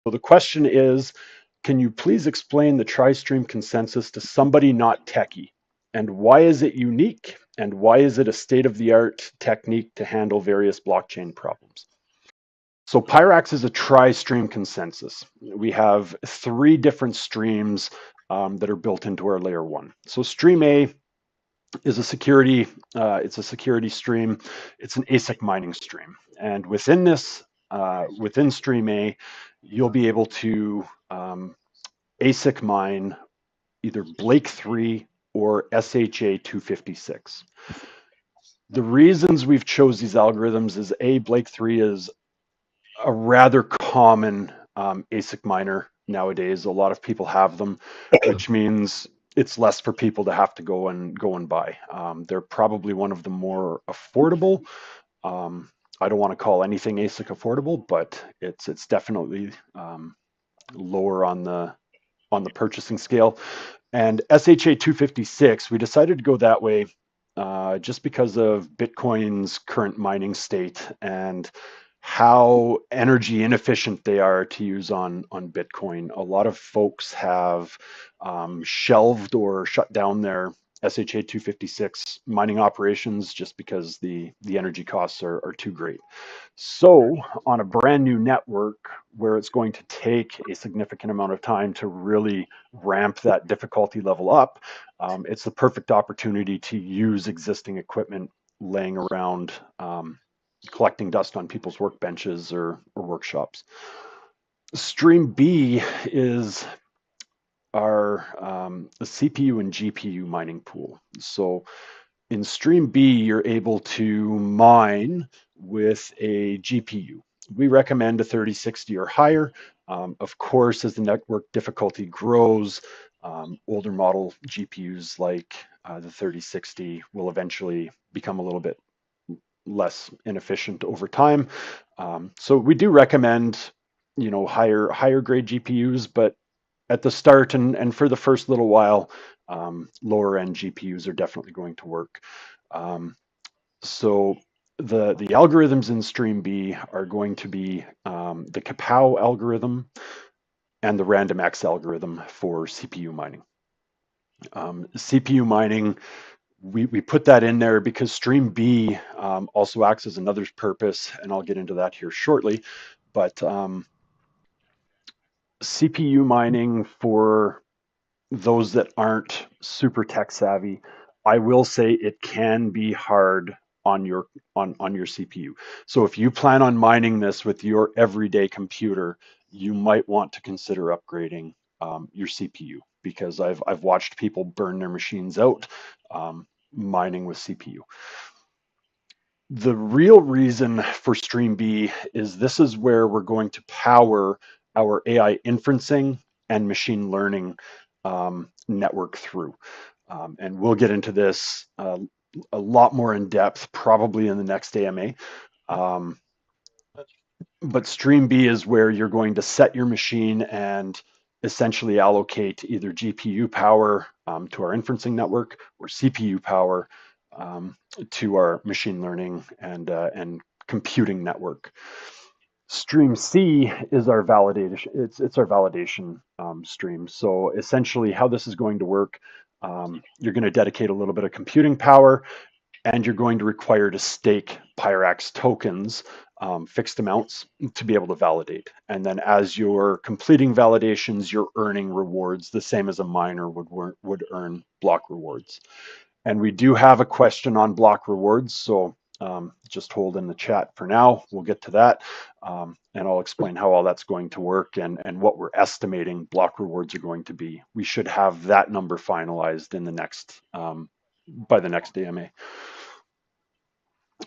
So the question is, can you please explain the tri-stream consensus to somebody not techie? And why is it unique? And why is it a state-of-the-art technique to handle various blockchain problems? So PYRAX is a tri-stream consensus. We have three different streams that are built into our layer one. So stream A is a security, it's a security stream. It's an ASIC mining stream. And within this, within stream A, you'll be able to ASIC mine either Blake 3 or SHA 256. The reasons we've chose these algorithms is A, Blake 3 is a rather common ASIC miner nowadays. A lot of people have them, which means it's less for people to have to go and buy. They're probably one of the more affordable. I don't want to call anything ASIC affordable, but it's definitely lower on the purchasing scale. And SHA 256, we decided to go that way just because of Bitcoin's current mining state and how energy inefficient they are to use on Bitcoin. A lot of folks have shelved or shut down their SHA 256 mining operations just because the energy costs are too great. So on a brand new network where it's going to take a significant amount of time to really ramp that difficulty level up, it's the perfect opportunity to use existing equipment laying around, collecting dust on people's workbenches or workshops. Stream B is our CPU and GPU mining pool. So in Stream B, you're able to mine with a GPU. We recommend a 3060 or higher. Of course, as the network difficulty grows, older model GPUs like the 3060 will eventually become a little bit less inefficient over time. So we do recommend, higher grade GPUs, but at the start and for the first little while, lower end GPUs are definitely going to work. So the algorithms in Stream B are going to be the Kapow algorithm and the RandomX algorithm for CPU mining. CPU mining, we put that in there because Stream B also acts as another purpose, and I'll get into that here shortly. But CPU mining for those that aren't super tech savvy, I will say it can be hard on your on your CPU. So if you plan on mining this with your everyday computer, you might want to consider upgrading your CPU because I've watched people burn their machines out mining with CPU. The real reason for Stream B is this is where we're going to power our AI inferencing and machine learning network through. And we'll get into this a lot more in depth, probably in the next AMA. But Stream B is where you're going to set your machine and essentially allocate either GPU power to our inferencing network or CPU power to our machine learning and computing network. Stream C is our validation. It's our validation stream. So essentially, how this is going to work, you're going to dedicate a little bit of computing power, and you're going to require to stake PYRAX tokens, fixed amounts, to be able to validate. And then as you're completing validations, you're earning rewards, the same as a miner would earn block rewards. And we do have a question on block rewards, so just hold in the chat for now. We'll get to that, and I'll explain how all that's going to work and what we're estimating block rewards are going to be. We should have that number finalized in the next by the next AMA.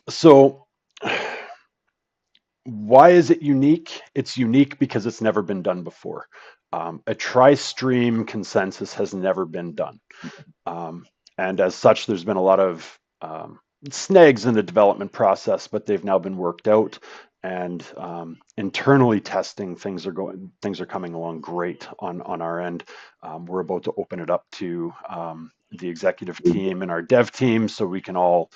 So why is it unique? It's unique because it's never been done before. A tri-stream consensus has never been done. And as such, there's been a lot of snags in the development process, but they've now been worked out. And internally testing, things are coming along great on our end. We're about to open it up to the executive team and our dev team, so we can all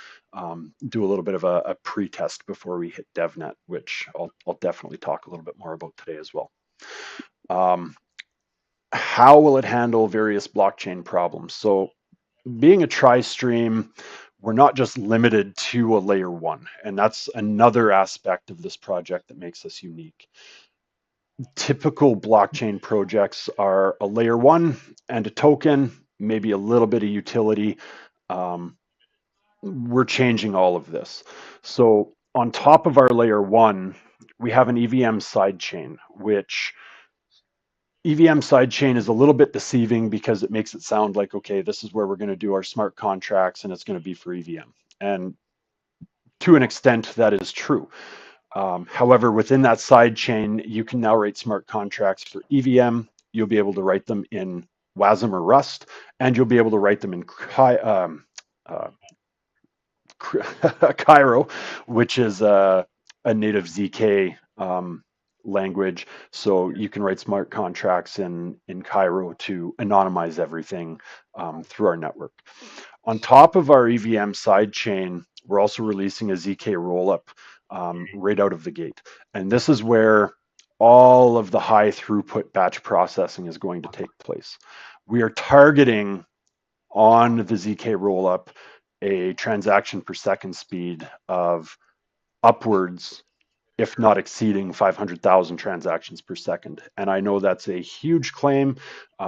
do a little bit of a pre-test before we hit DevNet, which I'll definitely talk a little bit more about today as well. Um, how will it handle various blockchain problems? So being a tri-stream, we're not just limited to a layer one, and that's another aspect of this project that makes us unique. Typical blockchain projects are a layer one and a token, maybe a little bit of utility. Um, we're changing all of this. So on top of our layer one, we have an EVM sidechain, which EVM sidechain is a little bit deceiving because it makes it sound like, okay, this is where we're going to do our smart contracts and it's going to be for EVM. And to an extent, that is true. However, within that sidechain, you can now write smart contracts for EVM. You'll be able to write them in WASM or Rust, and you'll be able to write them in uh, Cairo, which is a native ZK language. So you can write smart contracts in Cairo to anonymize everything through our network. On top of our EVM sidechain, we're also releasing a ZK rollup right out of the gate. And this is where all of the high throughput batch processing is going to take place. We are targeting on the ZK rollup a transaction per second speed of upwards, if not exceeding 500,000 transactions per second. And I know that's a huge claim.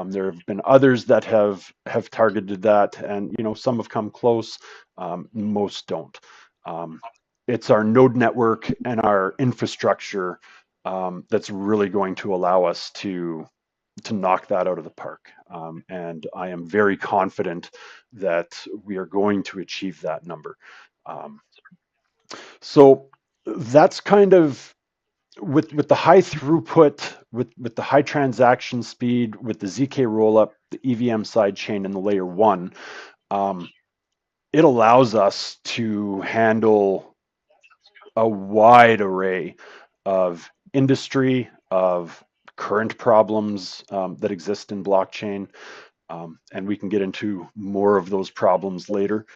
There have been others that have targeted that, and some have come close. Most don't. Um, it's our node network and our infrastructure that's really going to allow us to knock that out of the park. And I am very confident that we are going to achieve that number. Um, so that's kind of with the high throughput, with the high transaction speed, with the ZK rollup, the EVM sidechain, and the layer one. Um, it allows us to handle a wide array of industry, of current problems that exist in blockchain. And we can get into more of those problems later.